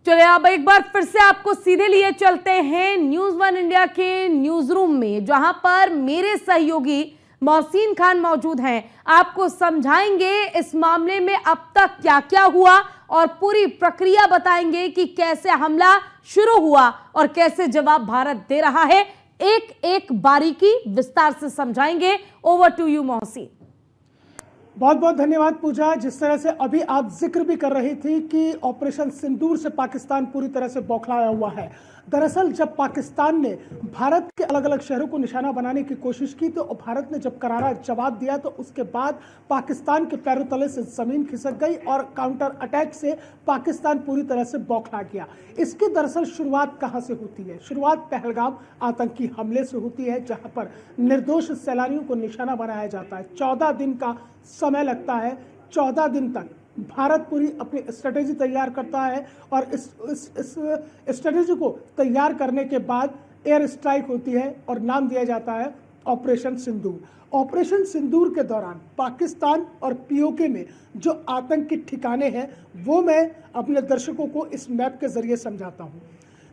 चलिए अब एक बार फिर से आपको सीधे लिए चलते हैं न्यूज वन इंडिया के न्यूज रूम में, जहां पर मेरे सहयोगी मोहसिन खान मौजूद हैं। आपको समझाएंगे इस मामले में अब तक क्या क्या हुआ और पूरी प्रक्रिया बताएंगे कि कैसे हमला शुरू हुआ और कैसे जवाब भारत दे रहा है। एक एक बारीकी विस्तार से समझाएंगे। Over to you Mohsin. बहुत बहुत धन्यवाद पूजा। जिस तरह से अभी आप जिक्र भी कर रही थी कि ऑपरेशन सिंदूर से पाकिस्तान पूरी तरह से बौखलाया हुआ है। दरअसल जब पाकिस्तान ने भारत के अलग अलग शहरों को निशाना बनाने की कोशिश की तो भारत ने जब करारा जवाब दिया तो उसके बाद पाकिस्तान के पैरों तले से जमीन खिसक गई और काउंटर अटैक से पाकिस्तान पूरी तरह से बौखला गया। इसकी दरअसल शुरुआत कहां से होती है? शुरुआत पहलगाम आतंकी हमले से होती है, जहां पर निर्दोष सैलानियों को निशाना बनाया जाता है। 14 दिन का समय लगता है। 14 दिन तक भारत पूरी अपनी स्ट्रेटेजी तैयार करता है और इस स्ट्रेटेजी को तैयार करने के बाद एयर स्ट्राइक होती है और नाम दिया जाता है ऑपरेशन सिंदूर। ऑपरेशन सिंदूर के दौरान पाकिस्तान और पीओके में जो आतंक के ठिकाने हैं वो मैं अपने दर्शकों को इस मैप के जरिए समझाता हूँ।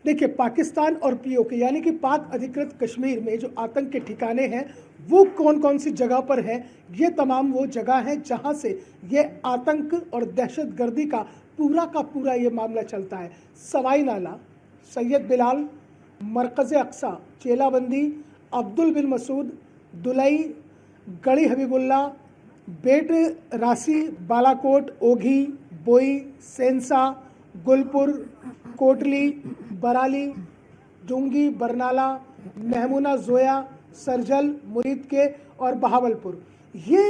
देखिए, पाकिस्तान और पीओके यानी कि पाक अधिकृत कश्मीर में जो आतंक के ठिकाने हैं वो कौन कौन सी जगह पर है, ये तमाम वो जगह हैं जहां से ये आतंक और दहशतगर्दी का पूरा ये मामला चलता है। सवाई नाला, सैयद बिलाल, मरकज़ अक्सा, चेलाबंदी, अब्दुल बिन मसूद, दुलई, गढ़ी हबीबुल्ला, बेट रासी, बालाकोट, ओघी, बोई, सेंसा, गुलपुर, कोटली, बराली, जुंगी, बरनाला, महमूना जोया, सरजल, मुरीद के और बहावलपुर। ये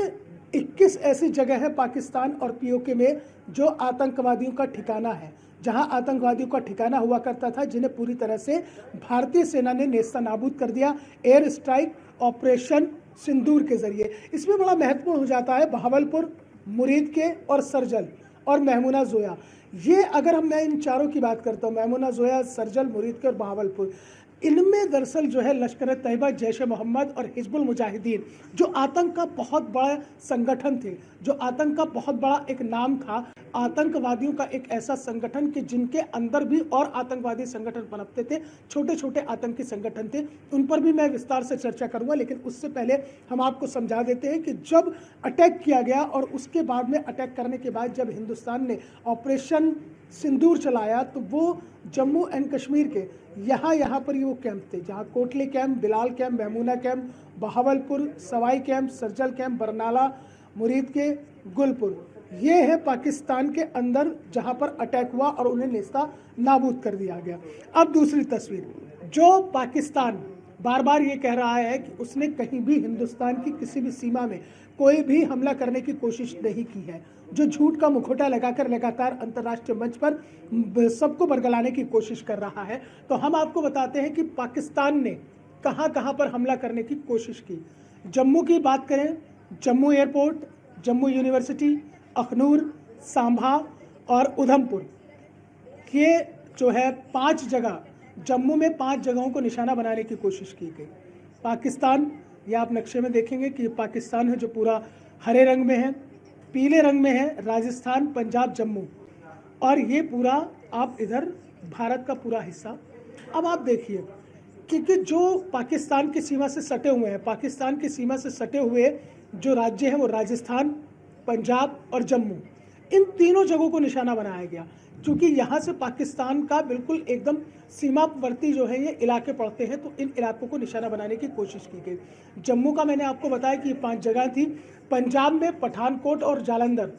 21 ऐसी जगह है पाकिस्तान और पीओके में जो आतंकवादियों का ठिकाना है, जहां आतंकवादियों का ठिकाना हुआ करता था, जिन्हें पूरी तरह से भारतीय सेना ने नेस्तनाबूद कर दिया एयर स्ट्राइक ऑपरेशन सिंदूर के जरिए। इसमें बड़ा महत्वपूर्ण हो जाता है बहावलपुर, मुरीद के और सरजल और महमूना जोया। ये अगर मैं इन चारों की बात करता हूँ, महमूना जोया, सरजल, मुरीद के और बहावलपुर, इनमें दरअसल जो है लश्कर तैयबा, जैश ए मोहम्मद और हिजबुल मुजाहिदीन जो आतंक का बहुत बड़ा संगठन थे, जो आतंक का बहुत बड़ा एक नाम था, आतंकवादियों का एक ऐसा संगठन कि जिनके अंदर भी और आतंकवादी संगठन पनपते थे, छोटे छोटे आतंकी संगठन थे, उन पर भी मैं विस्तार से चर्चा करूंगा। लेकिन उससे पहले हम आपको समझा देते हैं कि जब अटैक किया गया और उसके बाद में अटैक करने के बाद जब हिंदुस्तान ने ऑपरेशन सिंदूर चलाया तो वो जम्मू एंड कश्मीर के यहाँ पर वो कैंप थे, जहाँ Kotli camp, Bilal camp, Mehmoona camp, Bahawalpur, Sawai camp, Sarjal camp, Barnala, Muridke, Gulpur, ये है पाकिस्तान के अंदर जहाँ पर अटैक हुआ और उन्हें नेस्ता नाबूद कर दिया गया। अब दूसरी तस्वीर, जो पाकिस्तान बार बार ये कह रहा है कि उसने कहीं भी हिंदुस्तान की किसी भी सीमा में कोई भी हमला करने की कोशिश नहीं की है, जो झूठ का मुखौटा लगाकर लगातार अंतर्राष्ट्रीय मंच पर सबको बरगलाने की कोशिश कर रहा है। तो हम आपको बताते हैं कि पाकिस्तान ने कहां कहां पर हमला करने की कोशिश की। जम्मू की बात करें, जम्मू एयरपोर्ट, जम्मू यूनिवर्सिटी, अखनूर, सांभा और उधमपुर, ये जो है 5 जगह, जम्मू में 5 जगहों को निशाना बनाने की कोशिश की गई। पाकिस्तान, या आप नक्शे में देखेंगे कि पाकिस्तान है जो पूरा हरे रंग में है, पीले रंग में है राजस्थान, पंजाब, जम्मू, और ये पूरा आप इधर भारत का पूरा हिस्सा। अब आप देखिए क्योंकि जो पाकिस्तान की सीमा से सटे हुए हैं, पाकिस्तान की सीमा से सटे हुए जो राज्य हैं वो राजस्थान, पंजाब और जम्मू, इन तीनों जगहों को निशाना बनाया गया क्योंकि यहाँ से पाकिस्तान का बिल्कुल एकदम सीमावर्ती जो है ये इलाके पड़ते हैं, तो इन इलाकों को निशाना बनाने की कोशिश की गई। जम्मू का मैंने आपको बताया कि 5 जगह थी। पंजाब में पठानकोट और जालंधर,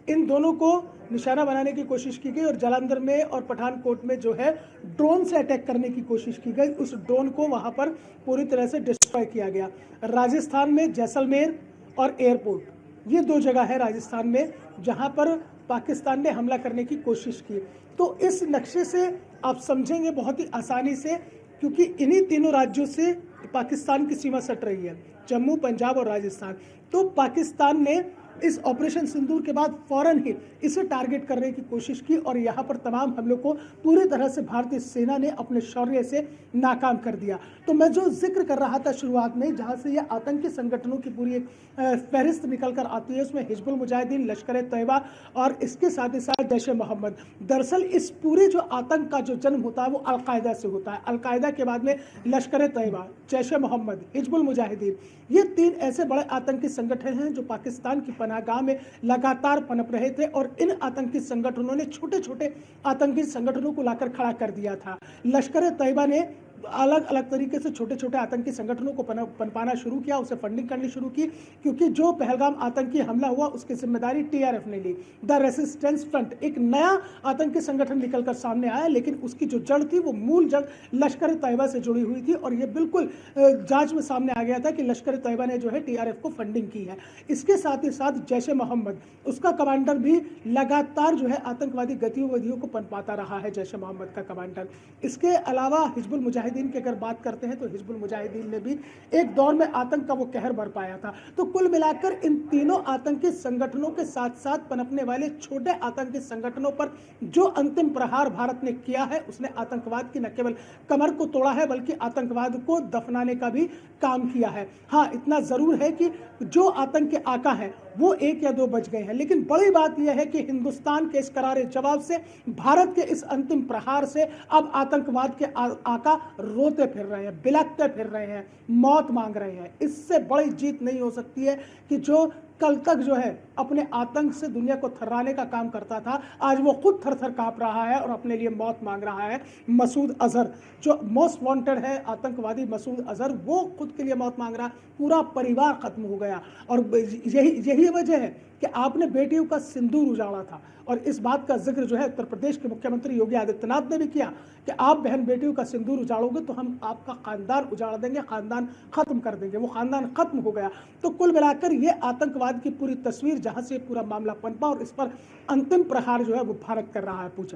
इन दोनों को निशाना बनाने की कोशिश की गई और जालंधर में और पठानकोट में जो है ड्रोन से अटैक करने की कोशिश की गई। उस ड्रोन को वहाँ पर पूरी तरह से डिस्ट्रॉय किया गया। राजस्थान में जैसलमेर और एयरपोर्ट, ये 2 जगह है राजस्थान में जहाँ पर पाकिस्तान ने हमला करने की कोशिश की। तो इस नक्शे से आप समझेंगे बहुत ही आसानी से, क्योंकि इन्हीं तीनों राज्यों से पाकिस्तान की सीमा सट रही है, जम्मू, पंजाब और राजस्थान। तो पाकिस्तान ने इस ऑपरेशन सिंदूर के बाद फौरन ही इसे टारगेट करने की कोशिश की और यहाँ पर तमाम हमलों को पूरी तरह से भारतीय सेना ने अपने शौर्य से नाकाम कर दिया। तो मैं जो जिक्र कर रहा था शुरुआत में, जहाँ से ये आतंकी संगठनों की पूरी एक फहरिस्त निकल कर आती है, उसमें हिजबुल मुजाहिदीन, लश्कर ए तैयबा और इसके साथ ही साथ जैश ए मोहम्मद। दरअसल इस पूरे जो आतंक का जो जन्म होता है वो अलकायदा से होता है। अलकायदा के बाद में लश्कर ए तैयबा, जैश ए मोहम्मद, हिजबुल मुजाहिदीन, ये 3 ऐसे बड़े आतंकी संगठन हैं जो पाकिस्तान की पनाहगाह में लगातार पनप रहे थे और इन आतंकी संगठनों ने छोटे छोटे आतंकी संगठनों को लाकर खड़ा कर दिया था। लश्कर ए तैयबा ने अलग अलग तरीके से छोटे छोटे आतंकी संगठनों को पनपाना शुरू किया, उसे फंडिंग करनी शुरू की, क्योंकि जो पहलगाम आतंकी हमला हुआ उसकी जिम्मेदारी टीआरएफ ने ली। द रेसिस्टेंस फ्रंट एक नया आतंकी संगठन निकलकर सामने आया, लेकिन उसकी जो जड़ थी वो मूल जड़ लश्कर ए तैयबा से जुड़ी हुई थी और ये बिल्कुल जांच में सामने आ गया था कि लश्कर ए तैयबा ने जो है टीआरएफ को फंडिंग की है। इसके साथ ही साथ जैश ए मोहम्मद, उसका कमांडर भी लगातार जो है आतंकवादी गतिविधियों को पनपाता रहा है, जैश ए मोहम्मद का कमांडर। इसके अलावा हिजबुल मुजाहिदीन की अगर बात करते हैं तो हिजबुल मुजाहिदीन ने भी एक दौर में आतंक का वो कहर बरपाया था। तो कुल मिलाकर इन तीनों आतंकी संगठनों के साथ साथ पनपने वाले छोटे आतंकी संगठनों पर जो अंतिम प्रहार भारत ने किया है, उसने आतंकवाद की न केवल कमर को तोड़ा है बल्कि आतंकवाद को दफनाने का भी काम किया है। हाँ, इतना जरूर है कि जो आतंक के आका है वो 1 या 2 बच गए हैं, लेकिन बड़ी बात यह है कि हिंदुस्तान के इस करारे जवाब से, भारत के इस अंतिम प्रहार से अब आतंकवाद के आका रोते फिर रहे हैं, बिलखते फिर रहे हैं, मौत मांग रहे हैं। इससे बड़ी जीत नहीं हो सकती है कि जो कल तक जो है अपने आतंक से दुनिया को थर्राने का काम करता था, आज वो खुद थर थर कांप रहा है और अपने लिए मौत मांग रहा है। मसूद अजहर जो मोस्ट वांटेड है आतंकवादी, मसूद अजहर, वो खुद के लिए मौत मांग रहा है। पूरा परिवार खत्म हो गया और यही वजह है कि आपने बेटियों का सिंदूर उजाड़ा था और इस बात का जिक्र जो है उत्तर प्रदेश के मुख्यमंत्री योगी आदित्यनाथ ने भी किया कि आप बहन बेटियों का सिंदूर उजाड़ोगे तो हम आपका खानदान उजाड़ देंगे, खानदान खत्म कर देंगे। वो खानदान खत्म हो गया। तो कुल मिलाकर ये आतंकवाद की पूरी तस्वीर, जहां से पूरा मामला पनपा और इस पर अंतिम प्रहार जो है वो भारत कर रहा है। पूछा